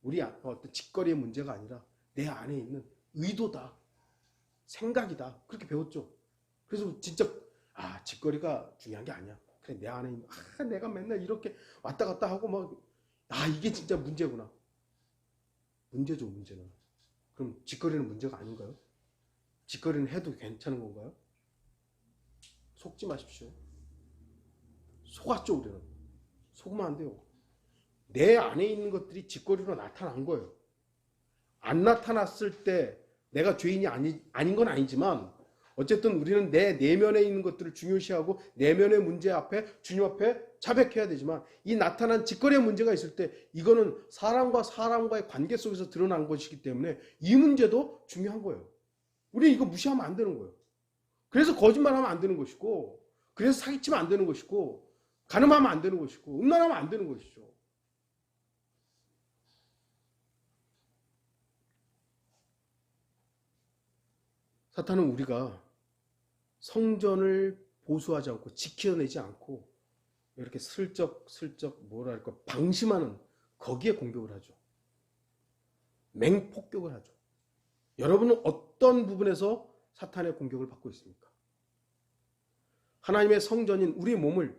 우리 어떤 짓거리의 문제가 아니라 내 안에 있는 의도다, 생각이다, 그렇게 배웠죠. 그래서 진짜 짓거리가 중요한 게 아니야. 그래 내 안에 있는 내가 맨날 이렇게 왔다 갔다 하고 이게 진짜 문제구나. 문제죠, 문제는. 그럼 짓거리는 문제가 아닌가요? 짓거리는 해도 괜찮은 건가요? 속지 마십시오. 속았죠, 우리는. 속으면 안 돼요. 내 안에 있는 것들이 짓거리로 나타난 거예요. 안 나타났을 때 내가 죄인이 아닌 건 아니지만 어쨌든 우리는 내 내면에 있는 것들을 중요시하고 내면의 문제 앞에 주님 앞에 자백해야 되지만 이 나타난 짓거리의 문제가 있을 때 이거는 사람과 사람과의 관계 속에서 드러난 것이기 때문에 이 문제도 중요한 거예요. 우리 이거 무시하면 안 되는 거예요. 그래서 거짓말하면 안 되는 것이고 그래서 사기치면 안 되는 것이고 간음하면 안 되는 것이고 음란하면 안 되는 것이죠. 사탄은 우리가 성전을 보수하지 않고 지켜내지 않고 이렇게 슬쩍 방심하는 거기에 공격을 하죠. 맹폭격을 하죠. 여러분은 어떤 부분에서 사탄의 공격을 받고 있습니까? 하나님의 성전인 우리의 몸을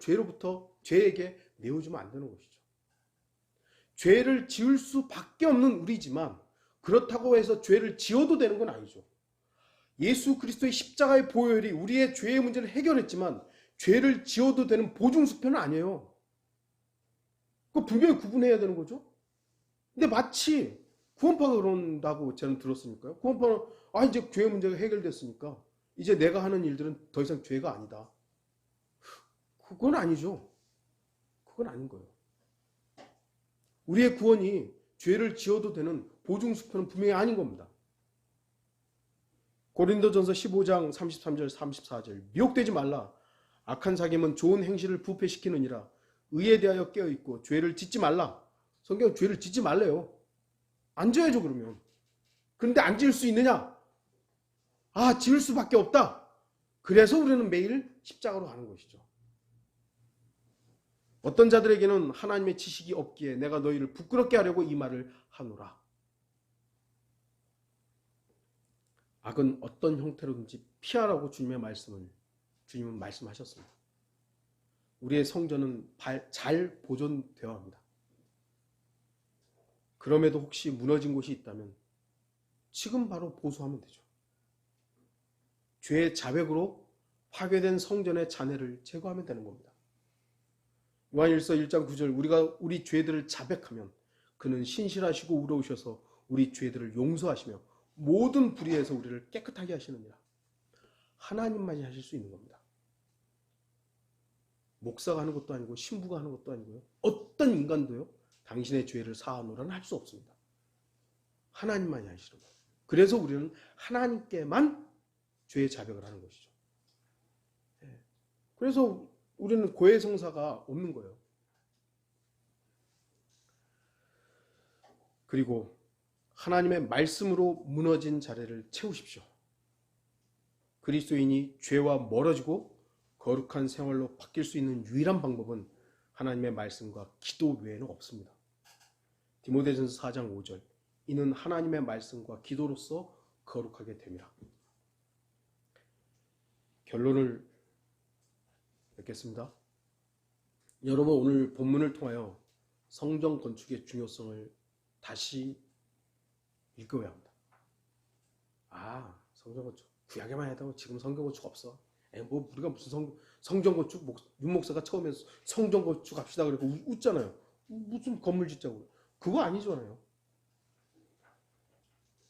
죄에게 내어주면 안 되는 것이죠. 죄를 지을 수밖에 없는 우리지만 그렇다고 해서 죄를 지어도 되는 건 아니죠. 예수 그리스도의 십자가의 보혈이 우리의 죄의 문제를 해결했지만 죄를 지어도 되는 보증수표는 아니에요. 그거 분명히 구분해야 되는 거죠. 근데 마치 구원파가 그런다고 저는 들었으니까요. 구원파는 이제 죄의 문제가 해결됐으니까 이제 내가 하는 일들은 더 이상 죄가 아니다. 그건 아니죠. 그건 아닌 거예요. 우리의 구원이 죄를 지어도 되는 보증수표는 분명히 아닌 겁니다. 고린도전서 15장 33절 34절 미혹되지 말라. 악한 사귐은 좋은 행실을 부패시키느니라. 의에 대하여 깨어있고 죄를 짓지 말라. 성경은 죄를 짓지 말래요. 안 지어야죠 그러면. 그런데 안 지을 수 있느냐? 지을 수밖에 없다. 그래서 우리는 매일 십자가로 가는 것이죠. 어떤 자들에게는 하나님의 지식이 없기에 내가 너희를 부끄럽게 하려고 이 말을 하노라. 악은 어떤 형태로든지 피하라고 주님은 말씀하셨습니다. 우리의 성전은 잘 보존되어야 합니다. 그럼에도 혹시 무너진 곳이 있다면 지금 바로 보수하면 되죠. 죄의 자백으로 파괴된 성전의 잔해를 제거하면 되는 겁니다. 요한일서 1장 9절 우리가 우리 죄들을 자백하면 그는 신실하시고 의로우셔서 우리 죄들을 용서하시며 모든 불의에서 우리를 깨끗하게 하시느니라. 하나님만이 하실 수 있는 겁니다. 목사가 하는 것도 아니고 신부가 하는 것도 아니고요. 어떤 인간도요. 당신의 죄를 사하노라는 할 수 없습니다. 하나님만이 하시는 거예요. 그래서 우리는 하나님께만 죄의 자백을 하는 것이죠. 그래서 우리는 고해성사가 없는 거예요. 그리고 하나님의 말씀으로 무너진 자리를 채우십시오. 그리스도인이 죄와 멀어지고 거룩한 생활로 바뀔 수 있는 유일한 방법은 하나님의 말씀과 기도 외에는 없습니다. 디모데전서 4장 5절 이는 하나님의 말씀과 기도로서 거룩하게 됨이라. 결론을 맺겠습니다. 여러분 오늘 본문을 통하여 성전 건축의 중요성을 다시 읽어야 합니다. 성전 건축 구약에만 해도 지금 성전 건축 없어. 뭐 우리가 무슨 성전 건축 윤 목사가 처음에 성전 건축 합시다 그러고 웃잖아요. 무슨 건물 짓자고. 그거 아니잖아요.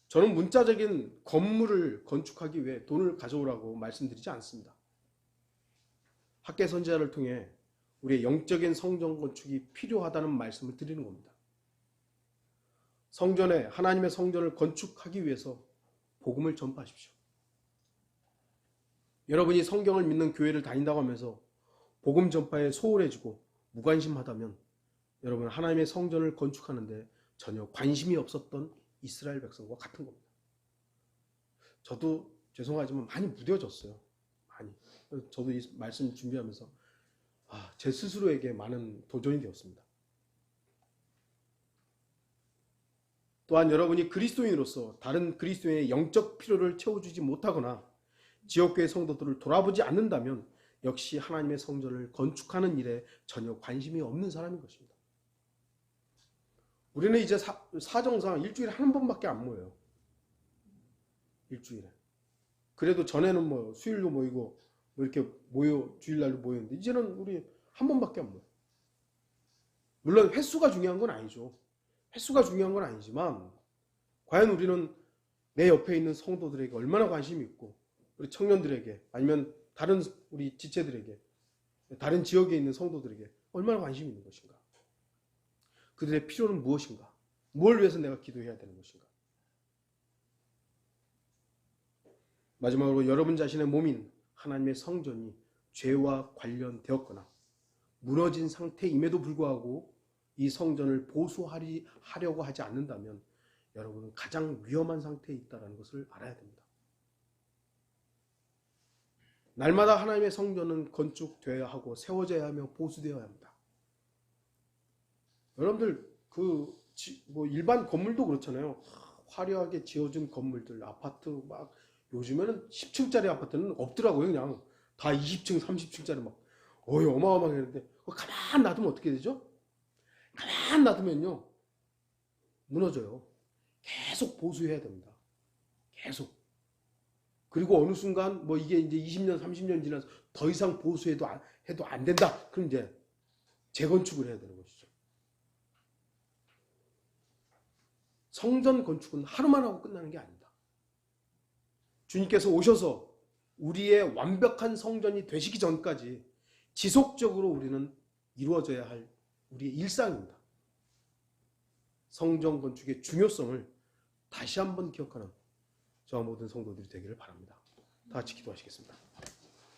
저는 문자적인 건물을 건축하기 위해 돈을 가져오라고 말씀드리지 않습니다. 학계 선지자를 통해 우리의 영적인 성전 건축이 필요하다는 말씀을 드리는 겁니다. 성전에 하나님의 성전을 건축하기 위해서 복음을 전파하십시오. 여러분이 성경을 믿는 교회를 다닌다고 하면서 복음 전파에 소홀해지고 무관심하다면 여러분 하나님의 성전을 건축하는데 전혀 관심이 없었던 이스라엘 백성과 같은 겁니다. 저도 죄송하지만 많이 무뎌졌어요. 많이. 저도 이 말씀 준비하면서 제 스스로에게 많은 도전이 되었습니다. 또한 여러분이 그리스도인으로서 다른 그리스도인의 영적 필요를 채워주지 못하거나 지역교회 성도들을 돌아보지 않는다면 역시 하나님의 성전을 건축하는 일에 전혀 관심이 없는 사람인 것입니다. 우리는 이제 사정상 일주일에 한 번밖에 안 모여요. 일주일에. 그래도 전에는 뭐 수요일도 모이고 뭐 이렇게 주일날도 모였는데 이제는 우리 한 번밖에 안 모여요. 물론 횟수가 중요한 건 아니죠. 횟수가 중요한 건 아니지만 과연 우리는 내 옆에 있는 성도들에게 얼마나 관심이 있고 우리 청년들에게 아니면 다른 우리 지체들에게 다른 지역에 있는 성도들에게 얼마나 관심이 있는 것인가. 그들의 필요는 무엇인가. 뭘 위해서 내가 기도해야 되는 것인가. 마지막으로 여러분 자신의 몸인 하나님의 성전이 죄와 관련되었거나 무너진 상태임에도 불구하고 이 성전을 보수하려고 하지 않는다면 여러분은 가장 위험한 상태에 있다는 것을 알아야 됩니다. 날마다 하나님의 성전은 건축되어야 하고 세워져야 하며 보수되어야 합니다. 여러분들 일반 건물도 그렇잖아요. 화려하게 지어진 건물들, 아파트 막 요즘에는 10층짜리 아파트는 없더라고요. 그냥 다 20층, 30층짜리 막 어마어마하게 했는데 가만 놔두면 어떻게 되죠? 가만 놔두면요 무너져요. 계속 보수해야 됩니다. 계속. 그리고 어느 순간 이게 이제 20년, 30년 지나서 더 이상 보수해도 해도 안 된다. 그럼 이제 재건축을 해야 되는 것이죠. 성전 건축은 하루만 하고 끝나는 게 아닙니다. 주님께서 오셔서 우리의 완벽한 성전이 되시기 전까지 지속적으로 우리는 이루어져야 할 우리의 일상입니다. 성전 건축의 중요성을 다시 한번 기억하는 저와 모든 성도들이 되기를 바랍니다. 다 같이 기도하시겠습니다.